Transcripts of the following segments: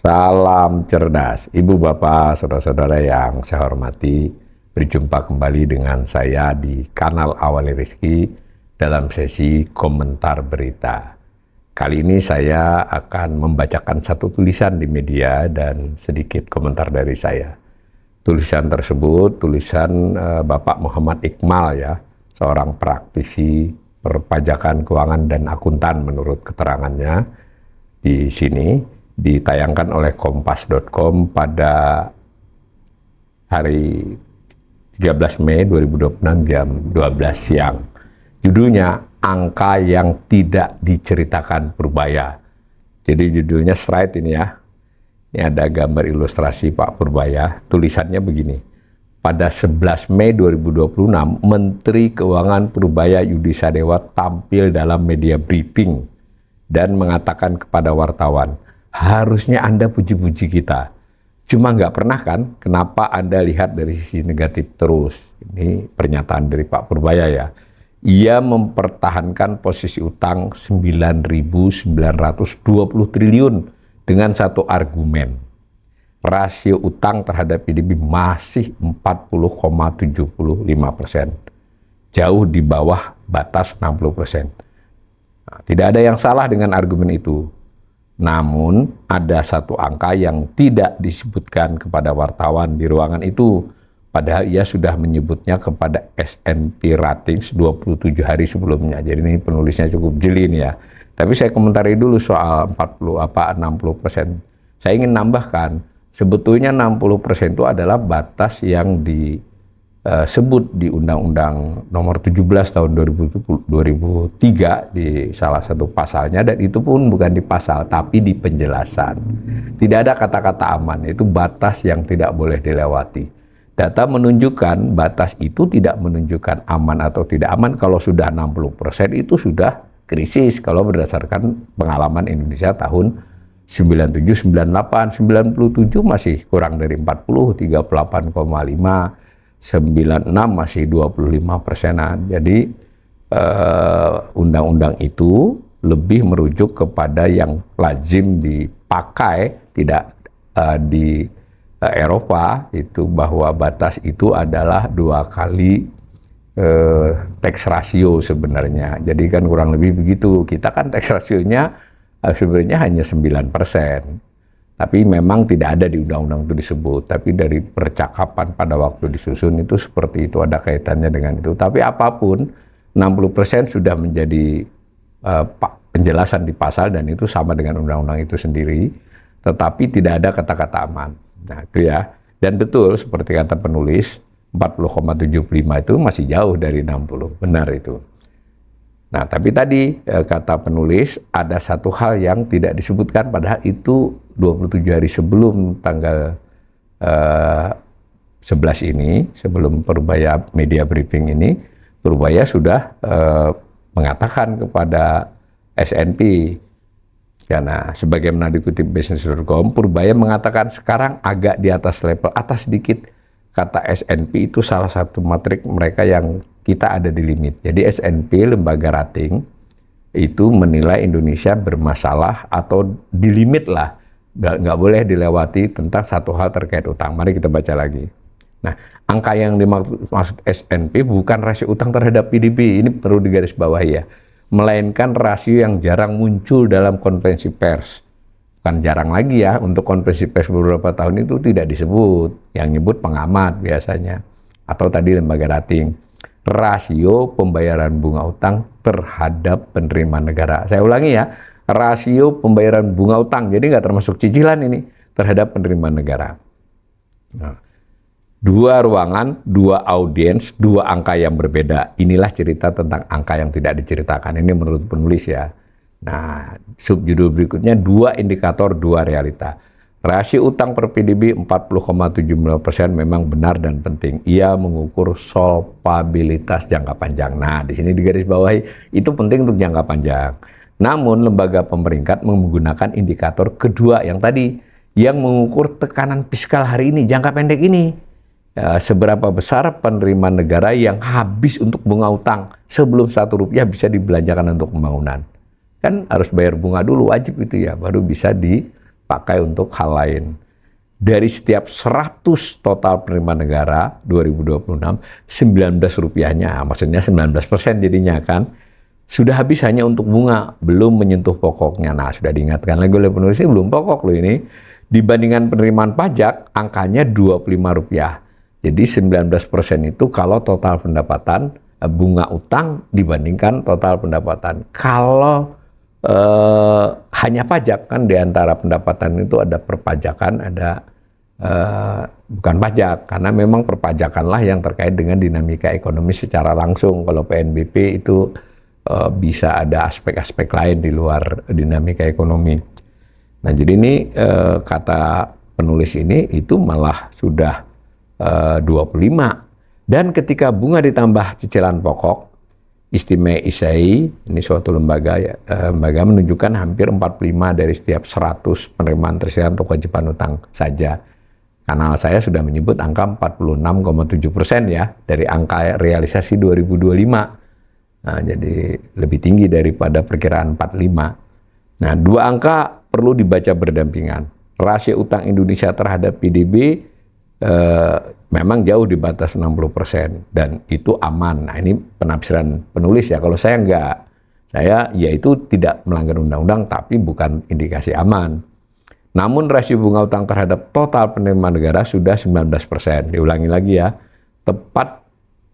Salam cerdas, Ibu Bapak, Saudara-saudara yang saya hormati. Berjumpa kembali dengan saya di kanal Awali Rizki dalam sesi komentar berita. Kali ini saya akan membacakan satu tulisan di media dan sedikit komentar dari saya. Tulisan tersebut tulisan Bapak Muhammad Iqmal ya, seorang praktisi perpajakan keuangan dan akuntan menurut keterangannya di sini. Ditayangkan oleh kompas.com pada hari 13 Mei 2026 jam 12 siang. Judulnya Angka yang Tidak Diceritakan Purbaya. Jadi judulnya straight ini ya. Ini ada gambar ilustrasi Pak Purbaya. Tulisannya begini. Pada 11 Mei 2026, Menteri Keuangan Purbaya Yudi Sadewa tampil dalam media briefing dan mengatakan kepada wartawan, harusnya Anda puji-puji kita. Cuma nggak pernah kan, kenapa Anda lihat dari sisi negatif terus? Ini pernyataan dari Pak Purbaya ya. Ia mempertahankan posisi utang 9.920 triliun dengan satu argumen. Rasio utang terhadap PDB masih 40,75%. Jauh di bawah batas 60%. Nah, tidak ada yang salah dengan argumen itu. Namun, ada satu angka yang tidak disebutkan kepada wartawan di ruangan itu, padahal ia sudah menyebutnya kepada S&P Ratings 27 hari sebelumnya. Jadi ini penulisnya cukup jeli nih ya. Tapi saya komentari dulu soal 60%. Saya ingin nambahkan, sebetulnya 60% itu adalah batas yang disebut di Undang-Undang Nomor 17 tahun 2003 di salah satu pasalnya, dan itu pun bukan di pasal tapi di penjelasan. Tidak ada kata-kata aman, itu batas yang tidak boleh dilewati. Data menunjukkan batas itu tidak menunjukkan aman atau tidak aman. Kalau sudah 60% itu sudah krisis kalau berdasarkan pengalaman Indonesia tahun 97, 98, 97 masih kurang dari 40, 38,5, 96 masih 25%-an. Jadi undang-undang itu lebih merujuk kepada yang lazim dipakai tidak di Eropa, itu bahwa batas itu adalah 2 kali tax ratio sebenarnya. Jadi kan kurang lebih begitu. Kita kan tax rasionya sebenarnya hanya 9%. Tapi memang tidak ada di undang-undang itu disebut. Tapi dari percakapan pada waktu disusun itu seperti itu, ada kaitannya dengan itu. Tapi apapun, 60% sudah menjadi penjelasan di pasal dan itu sama dengan undang-undang itu sendiri. Tetapi tidak ada kata-kata aman. Nah itu ya. Dan betul seperti kata penulis, 40,75 itu masih jauh dari 60. Benar itu. Nah, tapi tadi kata penulis ada satu hal yang tidak disebutkan, padahal itu 27 hari sebelum tanggal 11 ini, sebelum Purbaya media briefing ini, Purbaya sudah mengatakan kepada S&P, karena sebagaimana dikutip Business.com, Purbaya mengatakan sekarang agak di atas level, atas sedikit. Kata S&P itu salah satu matrik mereka yang kita ada di limit. Jadi S&P lembaga rating itu menilai Indonesia bermasalah atau di limit lah, nggak boleh dilewati tentang satu hal terkait utang. Mari kita baca lagi. Nah, angka yang dimaksud S&P bukan rasio utang terhadap PDB, ini perlu digarisbawahi ya, melainkan rasio yang jarang muncul dalam konferensi pers. Kan jarang lagi ya, untuk konferensi pers beberapa tahun itu tidak disebut, yang nyebut pengamat biasanya, atau tadi lembaga rating. Rasio pembayaran bunga utang terhadap penerimaan negara. Saya ulangi ya, rasio pembayaran bunga utang, jadi nggak termasuk cicilan ini, terhadap penerimaan negara. Nah, 2 ruangan, 2 audiens, 2 angka yang berbeda. Inilah cerita tentang angka yang tidak diceritakan. Ini menurut penulis ya. Nah, subjudul berikutnya 2 indikator, 2 realita. Rasio utang per PDB 40,75% memang benar dan penting. Ia mengukur solvabilitas jangka panjang. Nah, di sini digarisbawahi itu penting untuk jangka panjang. Namun lembaga pemerintah menggunakan indikator kedua yang tadi, yang mengukur tekanan fiskal hari ini, jangka pendek ini. Seberapa besar penerimaan negara yang habis untuk bunga utang sebelum Rp1 bisa dibelanjakan untuk pembangunan. Kan harus bayar bunga dulu, wajib itu ya, baru bisa dipakai untuk hal lain. Dari setiap 100 total penerimaan negara 2026, 19 rupiahnya, maksudnya 19% jadinya kan, sudah habis hanya untuk bunga, belum menyentuh pokoknya. Nah, sudah diingatkan lagi oleh penulis, ini belum pokok loh ini. Dibandingkan penerimaan pajak, angkanya 25 rupiah. Jadi 19% itu kalau total pendapatan, bunga utang dibandingkan total pendapatan. Kalau hanya pajak, kan di antara pendapatan itu ada perpajakan, ada bukan pajak, karena memang perpajakanlah yang terkait dengan dinamika ekonomi secara langsung. Kalau PNBP itu bisa ada aspek-aspek lain di luar dinamika ekonomi. Nah, jadi ini kata penulis ini itu malah sudah 25. Dan ketika bunga ditambah cicilan pokok, Istimewa ISAI, ini suatu lembaga menunjukkan hampir 45 dari setiap 100 penerimaan tersirat untuk kewajiban utang saja. Kanal saya sudah menyebut angka 46,7% ya, dari angka realisasi 2025. Nah, jadi lebih tinggi daripada perkiraan 45. Nah, dua angka perlu dibaca berdampingan. Rasio utang Indonesia terhadap PDB memang jauh di batas 60% dan itu aman. Nah, ini penafsiran penulis ya. Kalau saya enggak, saya yaitu tidak melanggar undang-undang tapi bukan indikasi aman. Namun rasio bunga utang terhadap total penerimaan negara sudah 19%. Diulangi lagi ya, tepat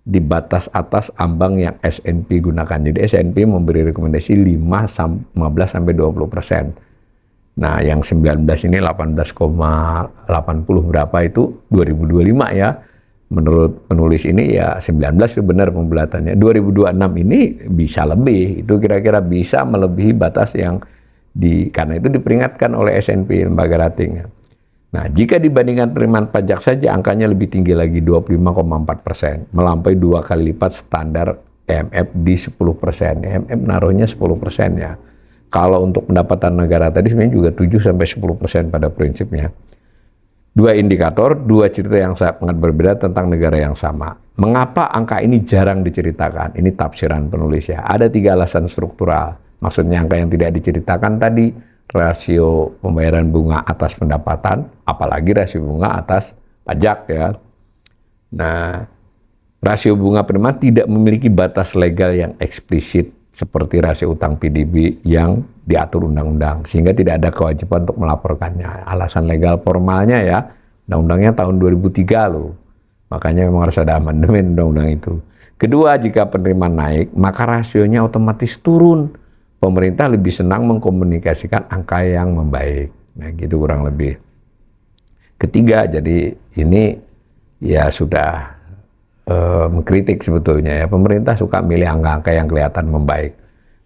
di batas atas ambang yang S&P gunakan. Jadi S&P memberi rekomendasi 15-20%. Nah, yang 19 ini 18,80 berapa itu 2025 ya. Menurut penulis ini ya 19 itu benar pembulatannya. 2026 ini bisa lebih. Itu kira-kira bisa melebihi batas yang karena itu diperingatkan oleh S&P lembaga rating. Nah, jika dibandingkan penerimaan pajak saja angkanya lebih tinggi lagi 25,4%, melampaui 2 kali lipat standar IMF di 10%. IMF naruhnya 10% ya. Kalau untuk pendapatan negara tadi sebenarnya juga 7-10% pada prinsipnya. Dua indikator, dua cerita yang sangat berbeda tentang negara yang sama. Mengapa angka ini jarang diceritakan? Ini tafsiran penulis ya. Ada 3 alasan struktural. Maksudnya angka yang tidak diceritakan tadi, rasio pembayaran bunga atas pendapatan, apalagi rasio bunga atas pajak ya. Nah, rasio bunga penerimaan tidak memiliki batas legal yang eksplisit seperti rasio utang PDB yang diatur undang-undang, sehingga tidak ada kewajiban untuk melaporkannya. Alasan legal formalnya ya, undang-undangnya tahun 2003 loh, makanya memang harus ada amandemen undang-undang itu. Kedua, jika penerimaan naik, maka rasionya otomatis turun. Pemerintah lebih senang mengkomunikasikan angka yang membaik. Nah, gitu kurang lebih. Ketiga, jadi ini ya sudah mengkritik sebetulnya ya, pemerintah suka milih angka-angka yang kelihatan membaik.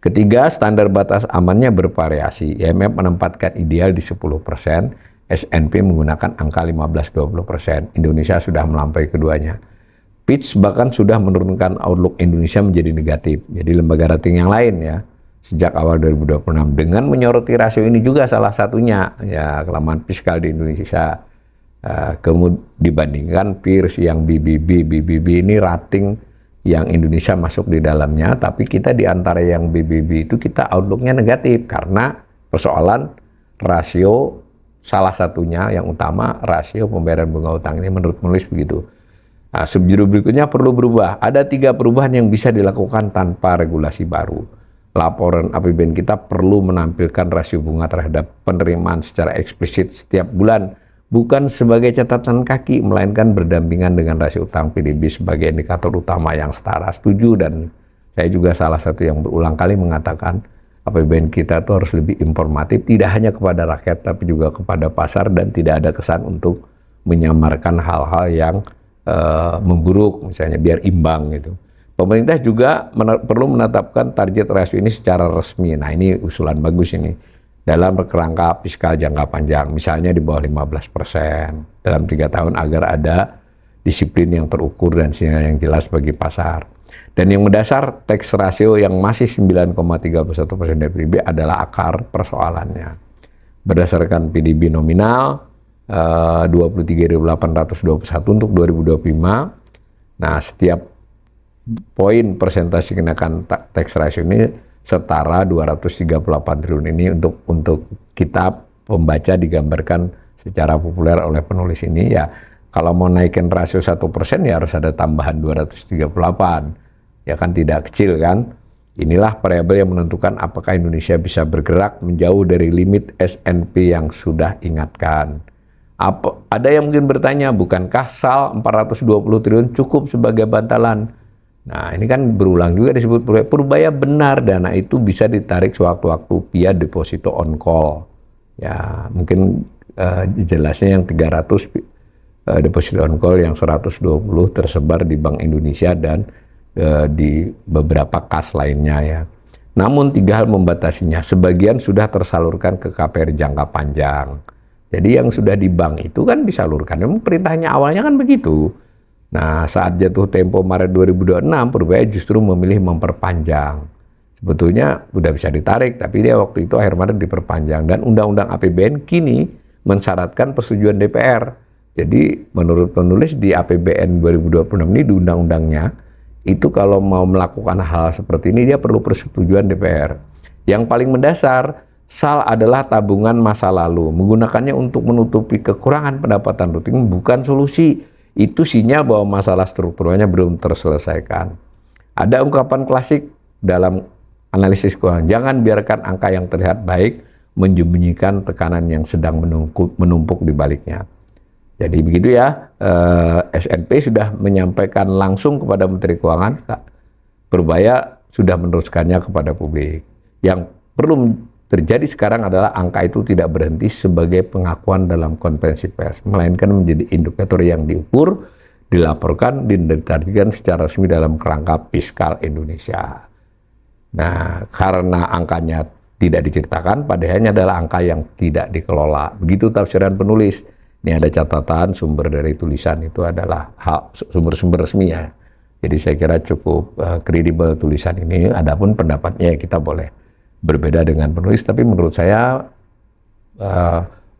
Ketiga, standar batas amannya bervariasi. IMF menempatkan ideal di 10%, S&P menggunakan angka 15-20%. Indonesia sudah melampaui keduanya. Fitch bahkan sudah menurunkan outlook Indonesia menjadi negatif. Jadi lembaga rating yang lain ya, sejak awal 2026 dengan menyoroti rasio ini juga salah satunya ya, kelemahan fiskal di Indonesia. Kemudian dibandingkan peers yang BBB ini rating yang Indonesia masuk di dalamnya, tapi kita di antara yang BBB itu kita outlooknya negatif karena persoalan rasio, salah satunya yang utama rasio pembayaran bunga utang ini menurut penulis begitu. Nah, subjudul berikutnya perlu berubah. Ada 3 perubahan yang bisa dilakukan tanpa regulasi baru. Laporan APBN kita perlu menampilkan rasio bunga terhadap penerimaan secara eksplisit setiap bulan, bukan sebagai catatan kaki, melainkan berdampingan dengan rasio utang PDB sebagai indikator utama yang setara. Setuju, dan saya juga salah satu yang berulang kali mengatakan APBN kita itu harus lebih informatif, tidak hanya kepada rakyat tapi juga kepada pasar, dan tidak ada kesan untuk menyamarkan hal-hal yang memburuk, misalnya biar imbang gitu. Pemerintah juga perlu menetapkan target rasio ini secara resmi. Nah, ini usulan bagus ini. Dalam kerangka fiskal jangka panjang, misalnya di bawah 15% dalam 3 tahun, agar ada disiplin yang terukur dan sinyal yang jelas bagi pasar. Dan yang mendasar, tax ratio yang masih 9,31% dari PDB adalah akar persoalannya. Berdasarkan PDB nominal 23.821 untuk 2025, nah setiap poin persentase kenaikan tax ratio ini setara 238 triliun ini untuk kita pembaca digambarkan secara populer oleh penulis ini, ya kalau mau naikin rasio 1% ya harus ada tambahan 238. Ya kan tidak kecil kan. Inilah variabel yang menentukan apakah Indonesia bisa bergerak menjauh dari limit S&P yang sudah ingatkan. Ada yang mungkin bertanya, bukankah SAL 420 triliun cukup sebagai bantalan? Nah, ini kan berulang juga disebut Purbaya benar, dana itu bisa ditarik sewaktu-waktu via deposito on call. Ya, mungkin jelasnya yang 300 deposito on call, yang 120 tersebar di Bank Indonesia dan di beberapa kas lainnya ya. Namun 3 hal membatasinya. Sebagian sudah tersalurkan ke KPR jangka panjang. Jadi yang sudah di bank itu kan disalurkan. Memang perintahnya awalnya kan begitu. Nah, saat jatuh tempo Maret 2026, Purbaya justru memilih memperpanjang. Sebetulnya udah bisa ditarik, tapi dia waktu itu akhir Maret diperpanjang. Dan Undang-Undang APBN kini mensyaratkan persetujuan DPR. Jadi menurut penulis di APBN 2026 ini, di undang-undangnya, itu kalau mau melakukan hal seperti ini dia perlu persetujuan DPR. Yang paling mendasar, SAL adalah tabungan masa lalu. Menggunakannya untuk menutupi kekurangan pendapatan rutin bukan solusi. Itu sinyal bahwa masalah strukturalnya belum terselesaikan. Ada ungkapan klasik dalam analisis keuangan, jangan biarkan angka yang terlihat baik menyembunyikan tekanan yang sedang menumpuk di baliknya. Jadi begitu ya, S&P sudah menyampaikan langsung kepada Menteri Keuangan, Purbaya sudah meneruskannya kepada publik. Yang perlu terjadi sekarang adalah angka itu tidak berhenti sebagai pengakuan dalam konferensi pers, melainkan menjadi indikator yang diukur, dilaporkan, dan ditargetkan secara resmi dalam kerangka fiskal Indonesia. Nah, karena angkanya tidak diceritakan, padahalnya adalah angka yang tidak dikelola. Begitu tafsiran penulis. Ini ada catatan sumber dari tulisan itu adalah sumber-sumber resmi ya. Jadi saya kira cukup kredibel tulisan ini. Adapun pendapatnya ya kita boleh berbeda dengan penulis, tapi menurut saya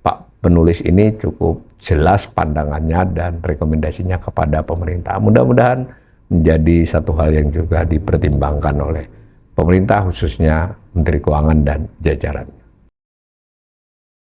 Pak penulis ini cukup jelas pandangannya dan rekomendasinya kepada pemerintah. Mudah-mudahan menjadi satu hal yang juga dipertimbangkan oleh pemerintah, khususnya Menteri Keuangan dan jajaran.